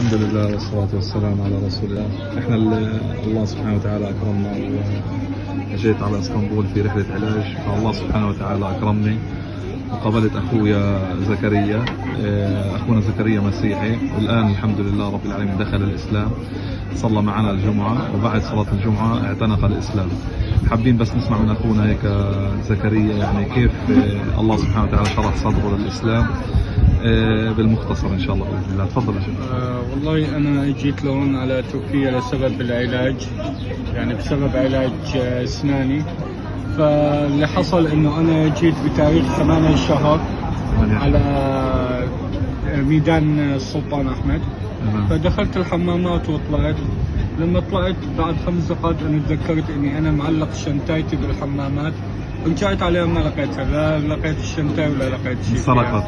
الحمد لله والصلاة والسلام على رسول الله. احنا الله سبحانه وتعالى اكرمنا وجيت على اسطنبول في رحلة علاج، فالله سبحانه وتعالى اكرمني وقابلت اخويا زكريا. اخونا زكريا مسيحي، والان الحمد لله رب العالمين دخل الاسلام، صلى معنا الجمعة وبعد صلاة الجمعة اعتنق الاسلام. حابين بس نسمع من اخونا هيك زكريا يعني كيف الله سبحانه وتعالى شرح صدره للاسلام بالمختصر ان شاء الله باذن الله. تفضل يا شيخ. والله انا جيت لهون على تركيا لسبب العلاج، يعني بسبب علاج اسناني. فاللي حصل انه انا جيت بتاريخ 8 شهر على ميدان السلطان احمد. فدخلت الحمامات وطلعت. لما طلعت بعد 5 دقائق انا تذكرت اني انا معلق شنطايتي بالحمامات، رجعت عليها ما لقيتها، لا لقيت الشنطه ولا لقيت شيء. سرقت؟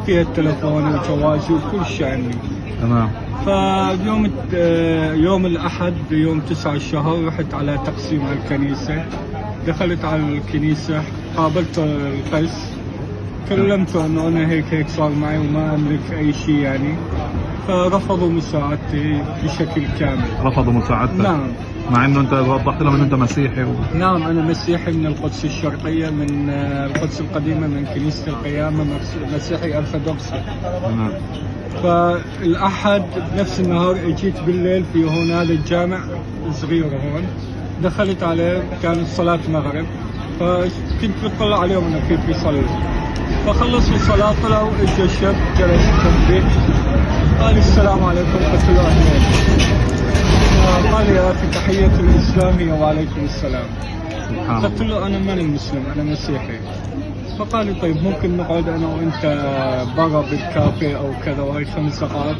فيها التلفون وجوازي وكل شيء عني. تمام. فاليوم يوم الاحد يوم 9 الشهر رحت على تقسيم على الكنيسه. دخلت على الكنيسه، قابلت القس، كلمته انه انا هيك صار معي وما املك اي شيء يعني. فرفضوا مساعدتي بشكل كامل. رفضوا مساعدتك؟ نعم. مع انه انت وضحت لهم ان انت مسيحي نعم انا مسيحي من القدس الشرقيه، من القدس القديمه، من كنيسه القيامه، مسيحي ارثوذكسي. تمام. فالاحد بنفس النهار اجيت بالليل في هون هذا الجامع صغير هون، دخلت عليه كانت صلاه مغرب، فكنت بطلع عليهم انه كيف يصلوا. فخلصوا الصلاه طلعوا، اجى الشاب جلس جنبي قال السلام عليكم، قلت له اهلين. قال يا اخي تحيه الاسلام هي وعليكم السلام. قلت له انا ماني مسلم، انا مسيحي. فقال لي طيب ممكن نقعد انا وانت برا بالكافيه او كذا، وهي 5 دقائق.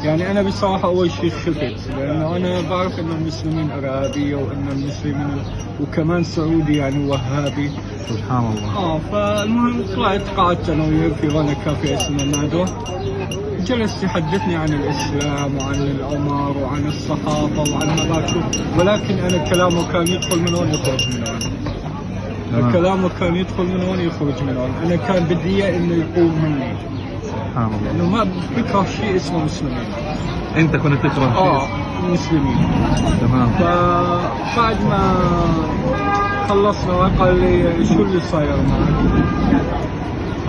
يعني انا بصراحه اول شيء خفت، لانه انا بعرف انه المسلمين ارهابيه، وان المسلمين وكمان سعودي يعني وهابي. سبحان الله. فالمهم طلعت قعدت انا وياه في هون كافيه اسمه نادو. جلس يحدثني عن الاسلام وعن العمر وعن الصحابه وعن هذاك، ولكن انا كلامه كان يدخل من هون يخرج من هون. كلامه كان يدخل من هون يخرج من هون. انا كان بدي اياه انه يقول مني. سبحان الله. انه ما بكره شيء اسمه مسلمين. انت كنت تكره شيء؟ مسلمين. تمام. فبعد ما خلصنا قال لي شو اللي صاير معك؟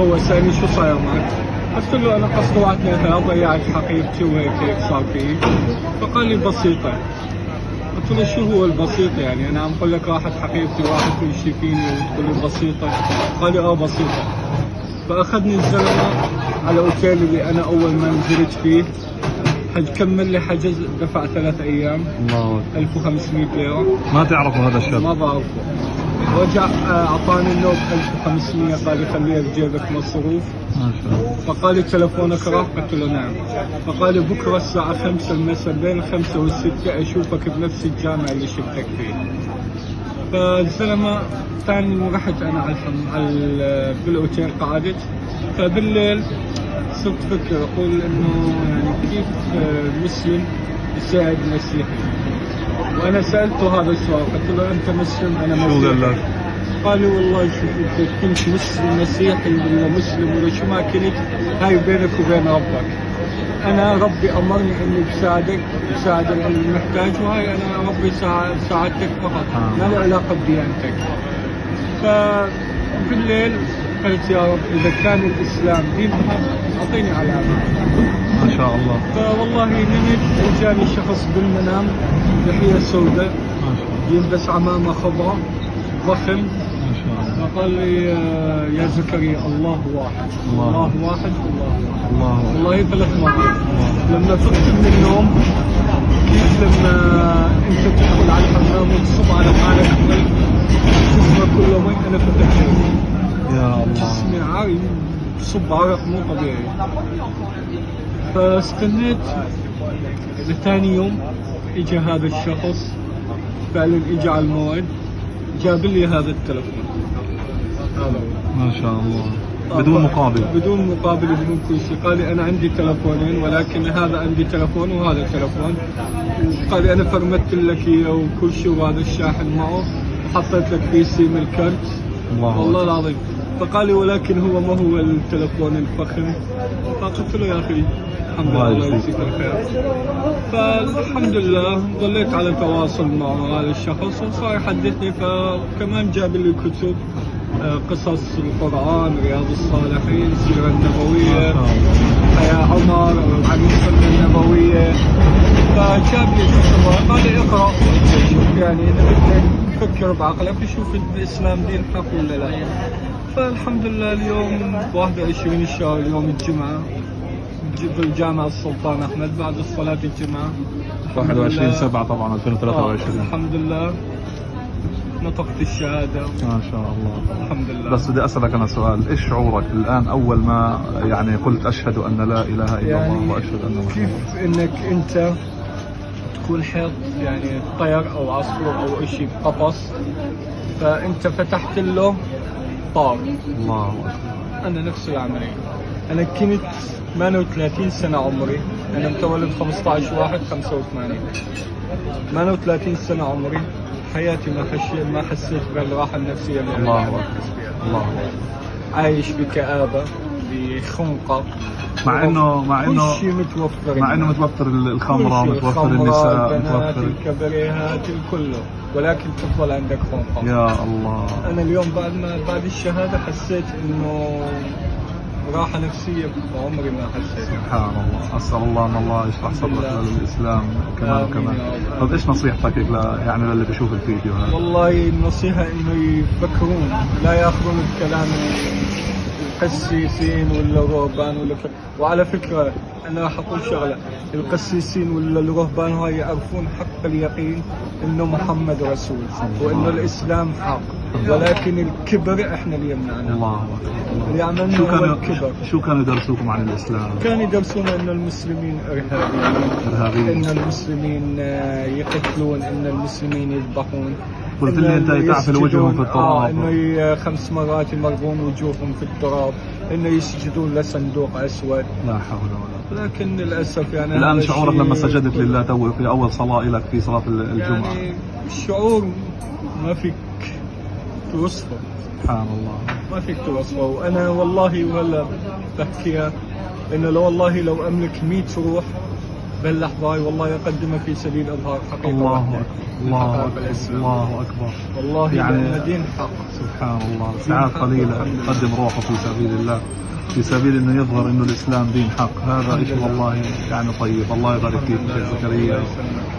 هو سألني شو صاير معك؟ قلت له انا قصد وعدتني ضيعت حقيبتي وهيك صار في. فقال لي بسيطه. قلت له شو هو البسيط يعني؟ انا عم بقول لك راحت حقيبتي واحد كل شيء فيني وتقول لي بسيطه. قال لي بسيطه. فاخذني الزلمه على اوتيل اللي انا اول ما نزلت فيه، كمل لي حجز، دفع 3 ايام. الله. 1500 ليره. ما تعرفوا هذا الشاب؟ ما بعرفه. رجع اعطاني النوب 1500، قال لي خليها بجيبك مصروف. ما شاء الله. فقال لي تلفونك راح؟ قلت له نعم. فقال لي بكره الساعه 5 المساء بين 5 و6 اشوفك بنفس الجامع اللي شفتك فيه. فالزلمه ثاني رحت انا على بالاوتيل قعدت. فبالليل صرت افكر اقول انه يعني كيف مسلم يساعد مسيحي. وانا سالته هذا السؤال، قلت له انت مسلم؟ انا مسيحي. شو قال لك؟ قال لي والله شوف انت كنت مسيحي ولا مسلم ولا شو ما كنت، هاي بينك وبين ربك. انا ربي امرني اني بساعد المحتاج، وهاي انا ربي ساعدتك فقط، ما له علاقه بديانتك. فبالليل قلت يا رب اذا كان الاسلام دين حق اعطيني علامه. ما شاء الله. فوالله نمت وجاني شخص بالمنام لحيه سوداء، ما شاء الله، يلبس عمامه خضراء ضخم. ما شاء الله. فقال لي يا زكريا الله واحد. الله واحد. الله واحد. والله 3 مرات. لما فقت من النوم، كيف لما انت تدخل على الحمام وتصب على حالك مي جسمك كله مي، انا فتحت يا الله. جسمي عاري بصب عرق مو طبيعي. فاستنيت لثاني يوم، اجى هذا الشخص فعلا، اجى على الموعد، جاب لي هذا التلفون. هذا ما شاء الله. بدون مقابل؟ بدون مقابل بدون كل شيء. قال لي انا عندي تلفونين، ولكن هذا عندي تلفون وهذا تلفون. قال لي انا فرمت لك اياه وكل شيء، وهذا الشاحن معه، وحطيت لك فيه سيم الكارت. والله العظيم. فقال لي ولكن هو ما هو التلفون الفخم. فقلت له يا اخي الحمد لله، الله يجزيك الخير. فالحمد لله ظليت على تواصل مع هذا الشخص وصار يحدثني، فكمان جاب لي كتب قصص القرآن، رياض الصالحين، السيرة النبوية، حياة عمر عن السنة النبوية. فجاب لي كتب قال لي اقرأ شوف، يعني إذا بدك تفكر بعقلك وشوف الإسلام دين حق ولا لا. فالحمد لله اليوم 21 الشهر، يوم الجمعة، في الجامع السلطان أحمد بعد صلاة الجمعة 21/7 طبعا 2023. الحمد لله نطقت الشهادة ما شاء الله. الحمد لله. بس بدي أسألك أنا سؤال، إيش شعورك الآن أول ما يعني قلت أشهد أن لا إله إلا يعني الله وأشهد أن محمد؟ كيف إنك أنت تكون حيط يعني طير أو عصفور أو شيء قفص، فأنت فتحت له طار. الله أكبر. أنا نفس العملية. أنا كنت 38 سنة عمري، أنا متولد 15/1/85. 38 سنة عمري، حياتي ما حسيت بالراحة النفسية اللي الله أنا أكبر. أحس فيها. الله أكبر. عايش بكآبة، بخنقة، مع إنه كل شيء متوفر، مع إنه متوفر الخمرة، كل شيء، متوفر الخمرة، النساء، البنات، متوفر. الكبريهات، الكله، ولكن تفضل عندك خنقة. يا الله. أنا اليوم بعد الشهادة حسيت إنه راحة نفسية عمري ما حسيت. سبحان الله. أسأل الله أن الله يشرح صدرك للإسلام كمان كمان. طب إيش نصيحتك يعني للي بيشوف الفيديو هذا؟ والله النصيحة إنه يفكرون، لا يأخذون الكلام القسيسين ولا الرهبان وعلى فكرة أنا راح أقول شغلة، القسيسين ولا الرهبان هاي يعرفون حق اليقين إنه محمد رسول وإنه الإسلام حق، ولكن الكبر إحنا اللي يمنعنا. الله أكبر. اللي عملنا هو الكبر. شو كانوا يدرسوكم عن الإسلام؟ كانوا يدرسون إن المسلمين إرهابيين، إن المسلمين يقتلون، إن المسلمين يذبحون. قلت لي أنت تعفل وجههم في التراب. إنه 5 مرات يمرغون وجوههم في التراب، إنه يسجدون لصندوق أسود. لا حول ولا قوة. لكن للأسف يعني الآن شعورك لما سجدت لله تو في أول صلاة لك في صلاة الجمعة؟ يعني الشعور ما فيك توصفه. سبحان الله. ما فيك توصفه. وأنا والله ولا بحكيها إنه لو والله لو أملك 100 روح بهاللحظة هاي والله أقدمها في سبيل إظهار حقيقة. الله واحدة. أكبر. الله أكبر. الله أكبر. والله يعني دين حق. سبحان الله. ساعات قليلة يقدم روحه في سبيل الله، في سبيل انه يظهر انه الاسلام دين حق. هذا شيء والله يعني طيب. الله يبارك فيك شيخ زكريا.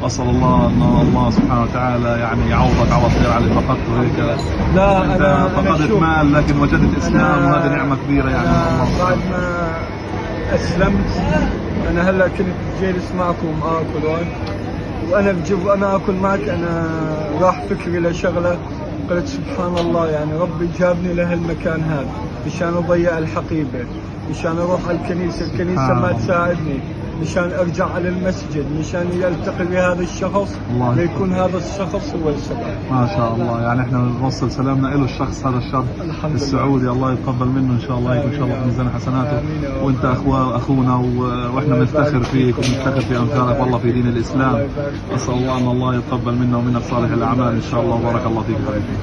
اسال الله ان الله سبحانه وتعالى يعني يعوضك عوض خير على اللي فقدته هيك. لا انت فقدت مال لكن وجدت اسلام، وهذه نعمه كبيره يعني من الله. بعد ما اسلمت انا هلا كنت جالس معكم اكل وانا بجيب وانا اكل معك، انا راح فكري لشغله، قلت سبحان الله يعني ربي جابني لهالمكان هذا مشان اضيع الحقيبه، مشان اروح على الكنيسه ما تساعدني، مشان ارجع على المسجد، مشان يلتقي بهذا الشخص ليكون هذا الشخص هو السبب. ما شاء الله. يعني احنا بنوصل سلامنا له الشخص هذا الشاب السعودي، الله يتقبل منه ان شاء الله، يكون ان شاء الله في ميزان حسناته. وانت اخونا واحنا بنفتخر فيك ونفتخر في امثالك والله في دين الاسلام. اسال الله ان الله يتقبل منا ومنك صالح الاعمال ان شاء الله. وبارك الله فيك حبيبي.